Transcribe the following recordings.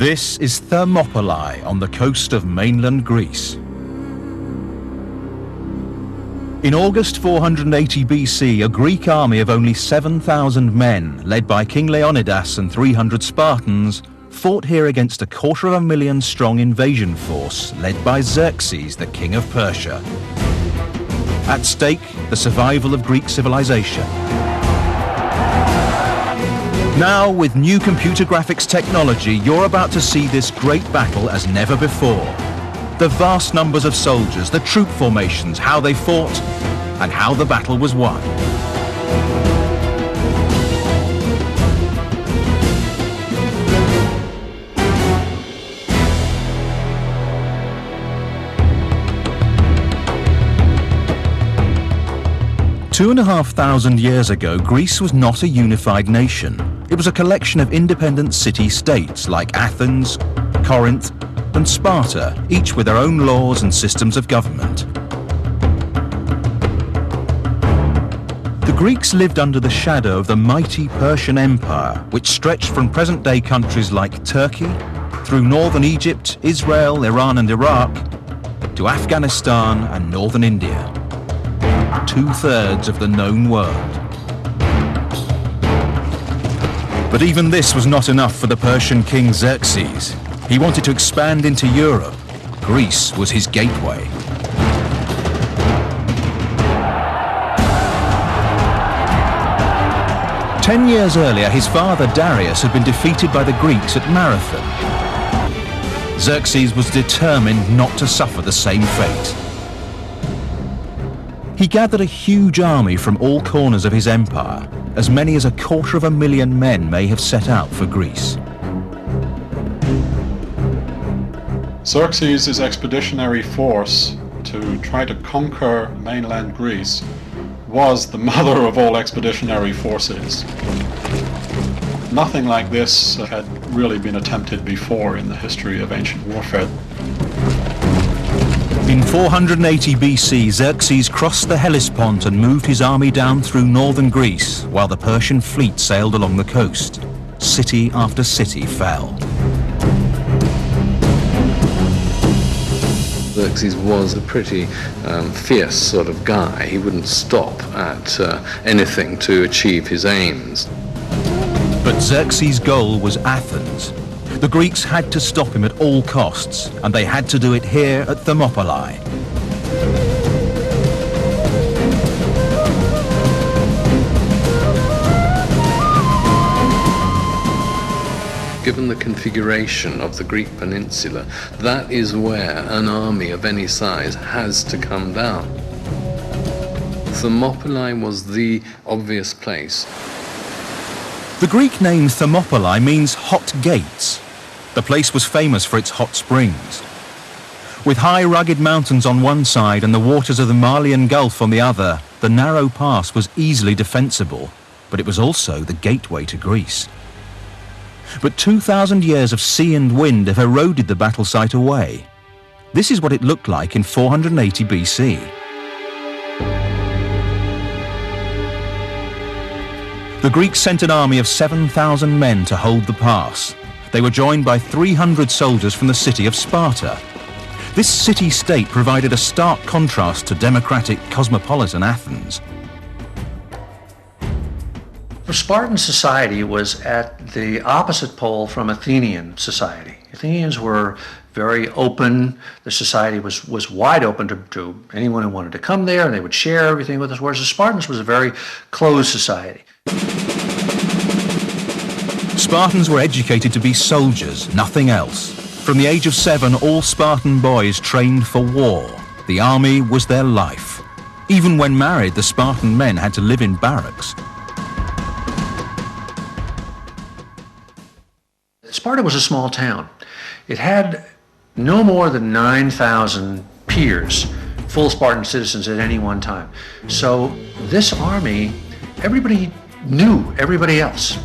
This is Thermopylae on the coast of mainland Greece. In August 480 BC, a Greek army of only 7,000 men, led by King Leonidas and 300 Spartans, fought here against a 250,000 strong invasion force led by Xerxes, the king of Persia. At stake, the survival of Greek civilization. Now, with new computer graphics technology, you're about to see this great battle as never before. The vast numbers of soldiers, the troop formations, how they fought, and how the battle was won. Two and a half thousand years ago, Greece was not a unified nation. It was a collection of independent city-states like Athens, Corinth, and Sparta, each with their own laws and systems of government. The Greeks lived under the shadow of the mighty Persian Empire, which stretched from present-day countries like Turkey, through northern Egypt, Israel, Iran and Iraq, to Afghanistan and northern India. 2/3 of the known world. But even this was not enough for the Persian king Xerxes. He wanted to expand into Europe. Greece was his gateway. Ten years earlier, his father Darius had been defeated by the Greeks at Marathon. Xerxes was determined not to suffer the same fate. He gathered a huge army from all corners of his empire. As many as 250,000 men may have set out for Greece. Xerxes' expeditionary force to try to conquer mainland Greece was the mother of all expeditionary forces. Nothing like this had really been attempted before in the history of ancient warfare. In 480 BC, Xerxes crossed the Hellespont and moved his army down through northern Greece, while the Persian fleet sailed along the coast. City after city fell. Xerxes was a pretty fierce sort of guy. He wouldn't stop at anything to achieve his aims. But Xerxes' goal was Athens. The Greeks had to stop him at all costs, and they had to do it here at Thermopylae. Given the configuration of the Greek peninsula, that is where an army of any size has to come down. Thermopylae was the obvious place. The Greek name Thermopylae means hot gates. The place was famous for its hot springs. With high rugged mountains on one side and the waters of the Malian Gulf on the other, the narrow pass was easily defensible, but it was also the gateway to Greece. But 2,000 years of sea and wind have eroded the battle site away. This is what it looked like in 480 BC. The Greeks sent an army of 7,000 men to hold the pass. They were joined by 300 soldiers from the city of Sparta. This city-state provided a stark contrast to democratic, cosmopolitan Athens. Spartan society was at the opposite pole from Athenian society. Athenians were very open. The society was wide open to anyone who wanted to come there, and they would share everything with us, whereas the Spartans was a very closed society. Spartans were educated to be soldiers, nothing else. From the age of 7, all Spartan boys trained for war. The army was their life. Even when married, the Spartan men had to live in barracks. Sparta was a small town. It had no more than 9,000 peers, full Spartan citizens at any one time. So this army, everybody knew everybody else.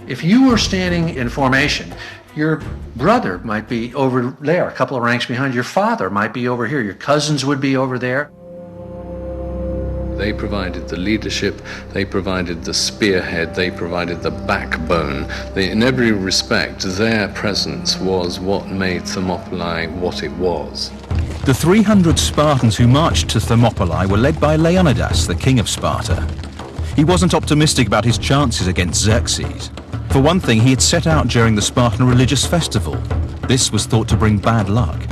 If you were standing in formation, your brother might be over there, a couple of ranks behind. Your father might be over here. Your cousins would be over there. They provided the leadership, they provided the spearhead, they provided the backbone. In every respect, their presence was what made Thermopylae what it was. The 300 Spartans who marched to Thermopylae were led by Leonidas, the king of Sparta. He wasn't optimistic about his chances against Xerxes. For one thing, he had set out during the Spartan religious festival. This was thought to bring bad luck.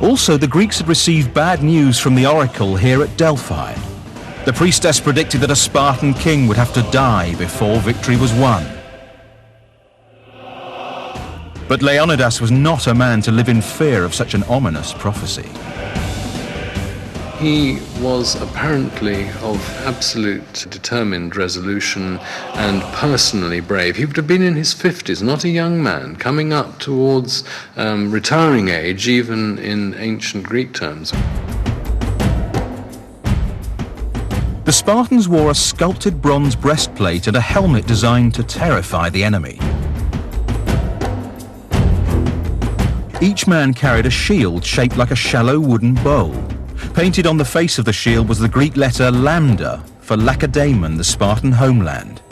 Also, the Greeks had received bad news from the oracle here at Delphi. The priestess predicted that a Spartan king would have to die before victory was won. But Leonidas was not a man to live in fear of such an ominous prophecy. He was apparently of absolute determined resolution and personally brave. He would have been in his 50s, not a young man, coming up towards retiring age, even in ancient Greek terms. The Spartans wore a sculpted bronze breastplate and a helmet designed to terrify the enemy. Each man carried a shield shaped like a shallow wooden bowl. Painted on the face of the shield was the Greek letter lambda for Lacedaemon, the Spartan homeland.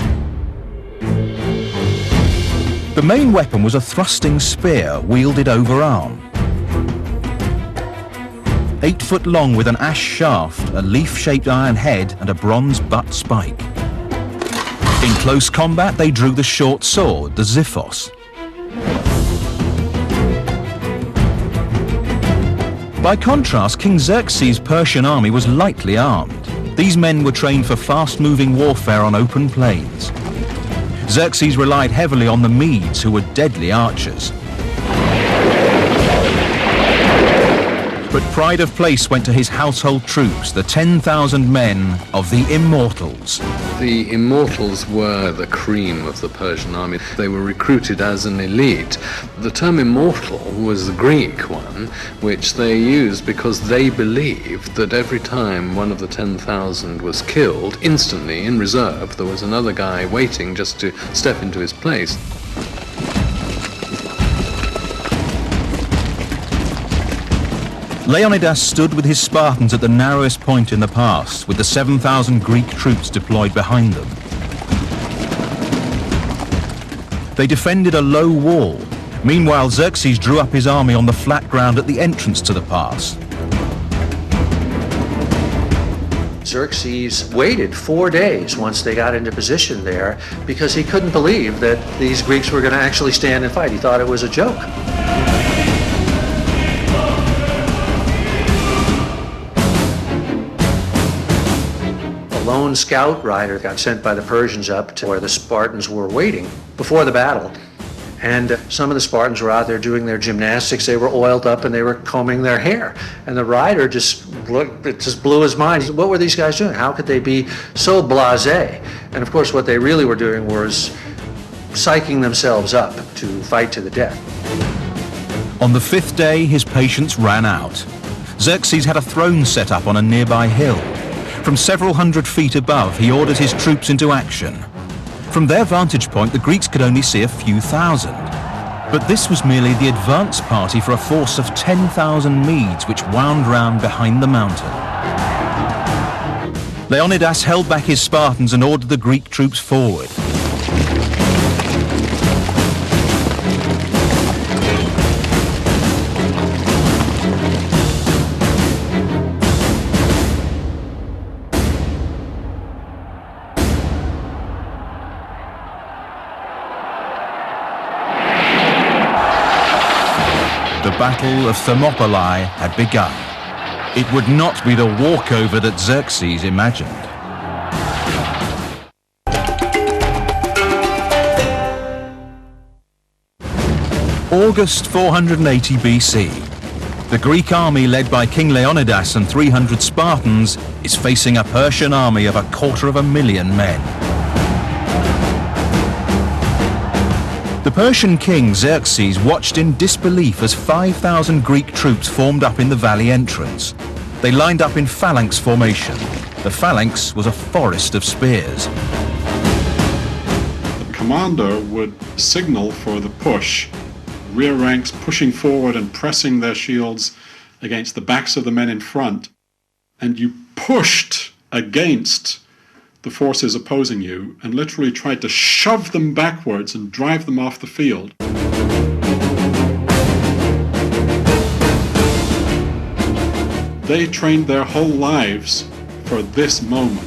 The main weapon was a thrusting spear wielded overarm. 8 foot long with an ash shaft, a leaf-shaped iron head and a bronze butt spike. In close combat they drew the short sword, the xiphos. By contrast, King Xerxes' Persian army was lightly armed. These men were trained for fast-moving warfare on open plains. Xerxes relied heavily on the Medes, who were deadly archers. But pride of place went to his household troops, the 10,000 men of the Immortals. The Immortals were the cream of the Persian army. They were recruited as an elite. The term immortal was the Greek one, which they used because they believed that every time one of the 10,000 was killed, instantly in reserve there was another guy waiting just to step into his place. Leonidas stood with his Spartans at the narrowest point in the pass, with the 7,000 Greek troops deployed behind them. They defended a low wall. Meanwhile, Xerxes drew up his army on the flat ground at the entrance to the pass. Xerxes waited 4 days once they got into position there because he couldn't believe that these Greeks were going to actually stand and fight. He thought it was a joke. Lone scout rider got sent by the Persians up to where the Spartans were waiting before the battle. And some of the Spartans were out there doing their gymnastics. They were oiled up and they were combing their hair. And the rider just blew his mind. He said, what were these guys doing? How could they be so blasé? And of course what they really were doing was psyching themselves up to fight to the death. On the 5th day, his patience ran out. Xerxes had a throne set up on a nearby hill. From several hundred feet above, he ordered his troops into action. From their vantage point, the Greeks could only see a few thousand. But this was merely the advance party for a force of 10,000 Medes which wound round behind the mountain. Leonidas held back his Spartans and ordered the Greek troops forward. The Battle of Thermopylae had begun. It would not be the walkover that Xerxes imagined. August 480 BC. The Greek army led by King Leonidas and 300 Spartans is facing a Persian army of 250,000 men. The Persian king Xerxes watched in disbelief as 5,000 Greek troops formed up in the valley entrance. They lined up in phalanx formation. The phalanx was a forest of spears. The commander would signal for the push, rear ranks pushing forward and pressing their shields against the backs of the men in front, and you pushed against the forces opposing you and literally tried to shove them backwards and drive them off the field. They trained their whole lives for this moment.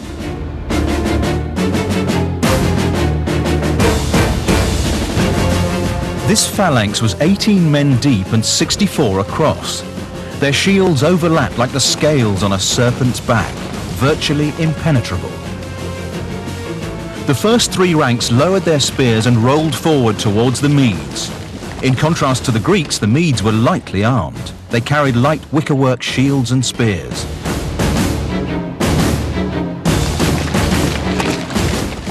This phalanx was 18 men deep and 64 across. Their shields overlapped like the scales on a serpent's back, virtually impenetrable. The first three ranks lowered their spears and rolled forward towards the Medes. In contrast to the Greeks, the Medes were lightly armed. They carried light wickerwork shields and spears.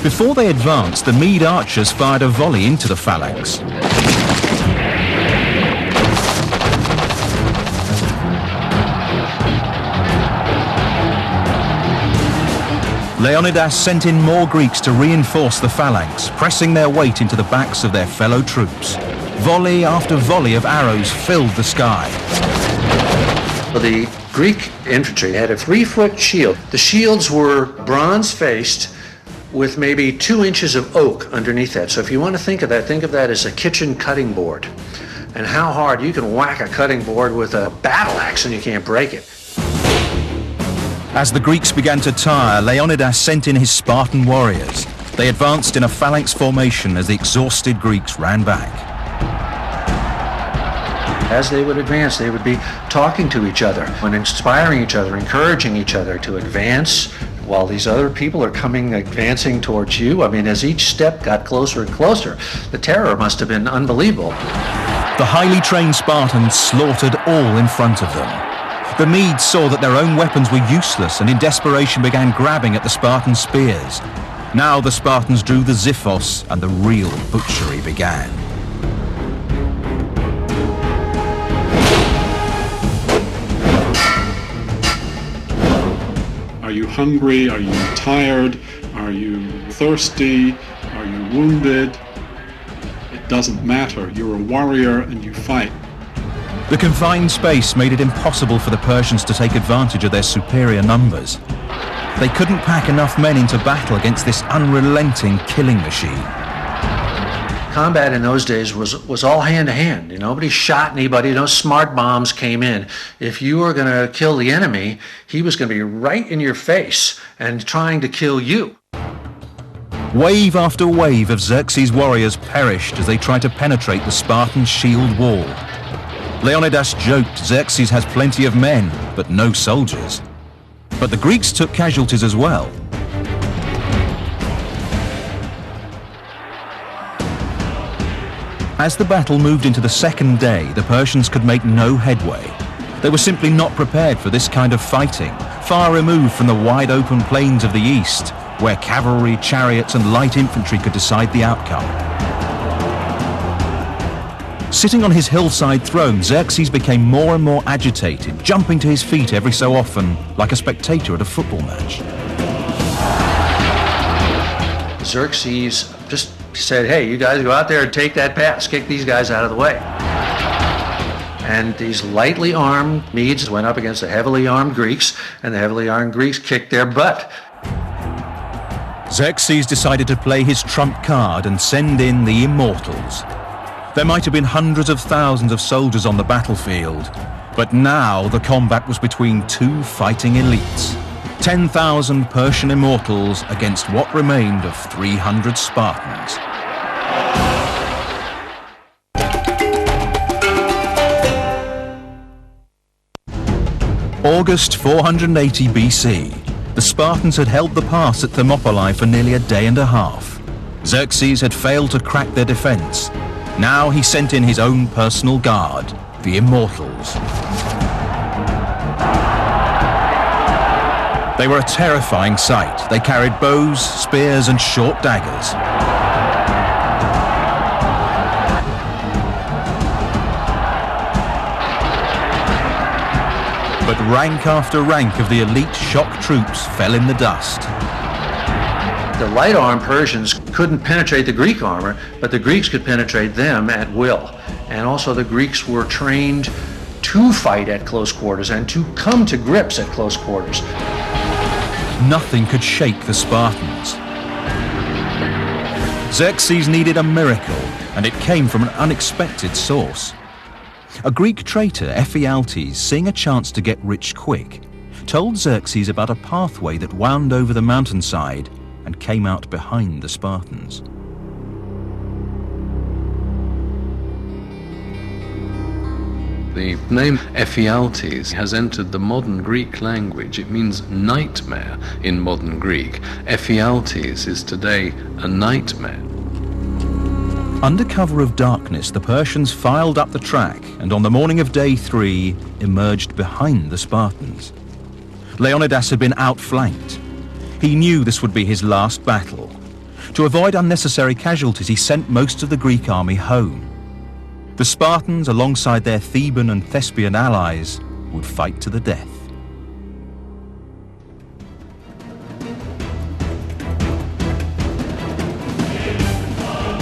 Before they advanced, the Mede archers fired a volley into the phalanx. Leonidas sent in more Greeks to reinforce the phalanx, pressing their weight into the backs of their fellow troops. Volley after volley of arrows filled the sky. The Greek infantry had a 3-foot shield. The shields were bronze-faced with maybe 2 inches of oak underneath that. So if you want to think of that as a kitchen cutting board. And how hard you can whack a cutting board with a battle axe and you can't break it. As the Greeks began to tire, Leonidas sent in his Spartan warriors. They advanced in a phalanx formation as the exhausted Greeks ran back. As they would advance, they would be talking to each other and inspiring each other, encouraging each other to advance while these other people are advancing towards you. I mean, as each step got closer and closer, the terror must have been unbelievable. The highly trained Spartans slaughtered all in front of them. The Medes saw that their own weapons were useless and in desperation began grabbing at the Spartan spears. Now the Spartans drew the xiphos and the real butchery began. Are you hungry? Are you tired? Are you thirsty? Are you wounded? It doesn't matter. You're a warrior and you fight. The confined space made it impossible for the Persians to take advantage of their superior numbers. They couldn't pack enough men into battle against this unrelenting killing machine. Combat in those days was all hand-to-hand. Nobody shot anybody. No smart bombs came in. If you were going to kill the enemy, he was going to be right in your face and trying to kill you. Wave after wave of Xerxes' warriors perished as they tried to penetrate the Spartan shield wall. Leonidas joked Xerxes has plenty of men, but no soldiers. But the Greeks took casualties as well. As the battle moved into the second day, the Persians could make no headway. They were simply not prepared for this kind of fighting, far removed from the wide open plains of the east, where cavalry, chariots and light infantry could decide the outcome. Sitting on his hillside throne, Xerxes became more and more agitated, jumping to his feet every so often, like a spectator at a football match. Xerxes just said, hey, you guys go out there and take that pass, kick these guys out of the way. And these lightly armed Medes went up against the heavily armed Greeks, and the heavily armed Greeks kicked their butt. Xerxes decided to play his trump card and send in the immortals. There might have been hundreds of thousands of soldiers on the battlefield, but now the combat was between two fighting elites. 10,000 Persian immortals against what remained of 300 Spartans. August 480 BC. The Spartans had held the pass at Thermopylae for nearly a day and a half. Xerxes had failed to crack their defense. Now he sent in his own personal guard, the Immortals. They were a terrifying sight. They carried bows, spears and short daggers. But rank after rank of the elite shock troops fell in the dust. The light-armed Persians couldn't penetrate the Greek armor, but the Greeks could penetrate them at will. And also the Greeks were trained to fight at close quarters and to come to grips at close quarters. Nothing could shake the Spartans. Xerxes needed a miracle, and it came from an unexpected source. A Greek traitor, Ephialtes, seeing a chance to get rich quick, told Xerxes about a pathway that wound over the mountainside and came out behind the Spartans. The name Ephialtes has entered the modern Greek language. It means nightmare in modern Greek. Ephialtes is today a nightmare. Under cover of darkness, the Persians filed up the track and on the morning of day 3 emerged behind the Spartans. Leonidas had been outflanked. He knew this would be his last battle. To avoid unnecessary casualties, he sent most of the Greek army home. The Spartans, alongside their Theban and Thespian allies, would fight to the death.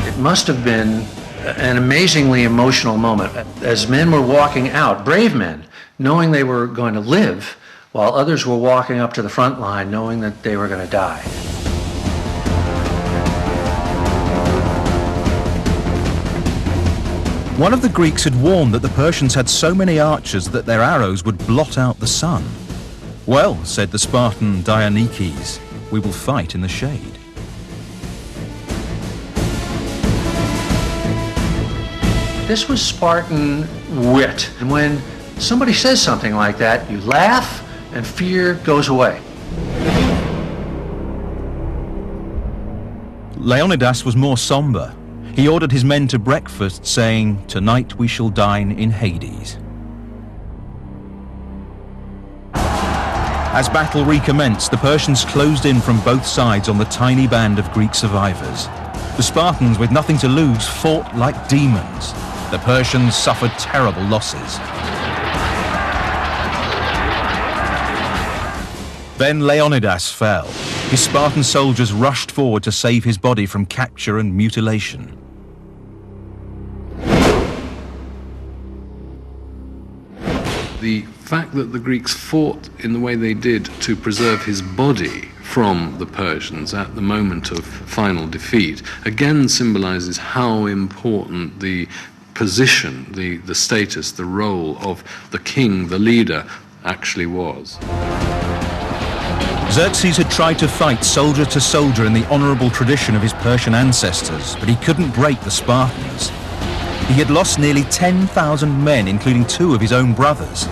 It must have been an amazingly emotional moment. As men were walking out, brave men, knowing they were going to live, while others were walking up to the front line knowing that they were going to die. One of the Greeks had warned that the Persians had so many archers that their arrows would blot out the sun. Well, said the Spartan Dionysius, we will fight in the shade. This was Spartan wit. And when somebody says something like that, you laugh and fear goes away. Leonidas was more somber. He ordered his men to breakfast, saying, "Tonight we shall dine in Hades." As battle recommenced, the Persians closed in from both sides on the tiny band of Greek survivors. The Spartans, with nothing to lose, fought like demons. The Persians suffered terrible losses. Then Leonidas fell. His Spartan soldiers rushed forward to save his body from capture and mutilation. The fact that the Greeks fought in the way they did to preserve his body from the Persians at the moment of final defeat again symbolizes how important the position, the status, the role of the king, the leader, actually was. Xerxes had tried to fight soldier to soldier in the honorable tradition of his Persian ancestors, but he couldn't break the Spartans. He had lost nearly 10,000 men, including 2 of his own brothers.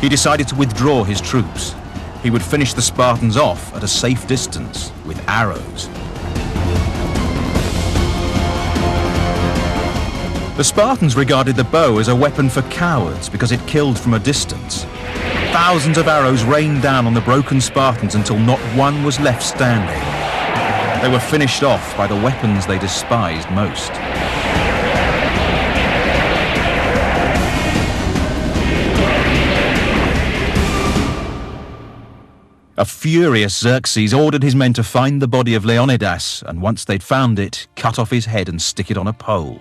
He decided to withdraw his troops. He would finish the Spartans off at a safe distance with arrows. The Spartans regarded the bow as a weapon for cowards because it killed from a distance. Thousands of arrows rained down on the broken Spartans until not one was left standing. They were finished off by the weapons they despised most. A furious Xerxes ordered his men to find the body of Leonidas, and once they'd found it, cut off his head and stick it on a pole.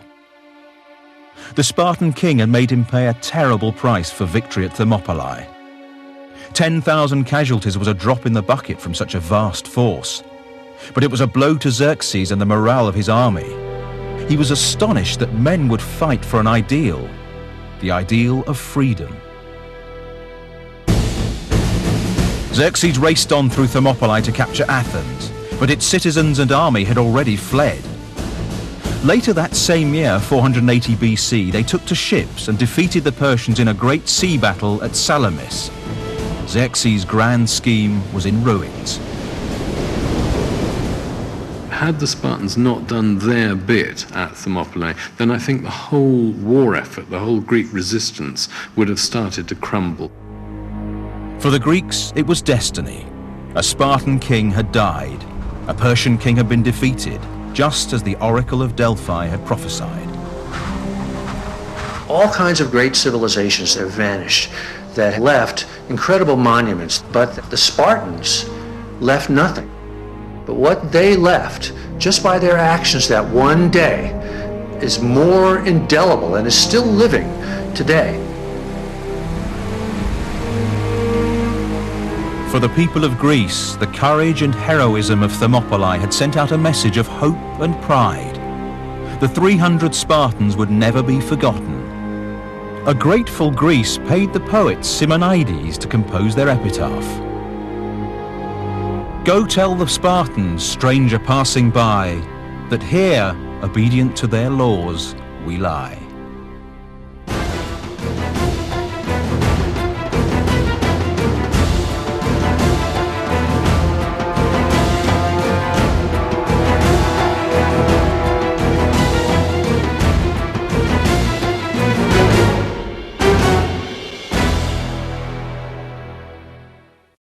The Spartan king had made him pay a terrible price for victory at Thermopylae. 10,000 casualties was a drop in the bucket from such a vast force. But it was a blow to Xerxes and the morale of his army. He was astonished that men would fight for an ideal, the ideal of freedom. Xerxes raced on through Thermopylae to capture Athens, but its citizens and army had already fled. Later that same year, 480 BC, they took to ships and defeated the Persians in a great sea battle at Salamis. Xerxes' grand scheme was in ruins. Had the Spartans not done their bit at Thermopylae, then I think the whole war effort, the whole Greek resistance, would have started to crumble. For the Greeks, it was destiny. A Spartan king had died. A Persian king had been defeated, just as the Oracle of Delphi had prophesied. All kinds of great civilizations have vanished that left incredible monuments, but the Spartans left nothing. But what they left, just by their actions that one day, is more indelible and is still living today. For the people of Greece, the courage and heroism of Thermopylae had sent out a message of hope and pride. The 300 Spartans would never be forgotten. A grateful Greece paid the poet Simonides to compose their epitaph. Go tell the Spartans, stranger passing by, that here, obedient to their laws, we lie.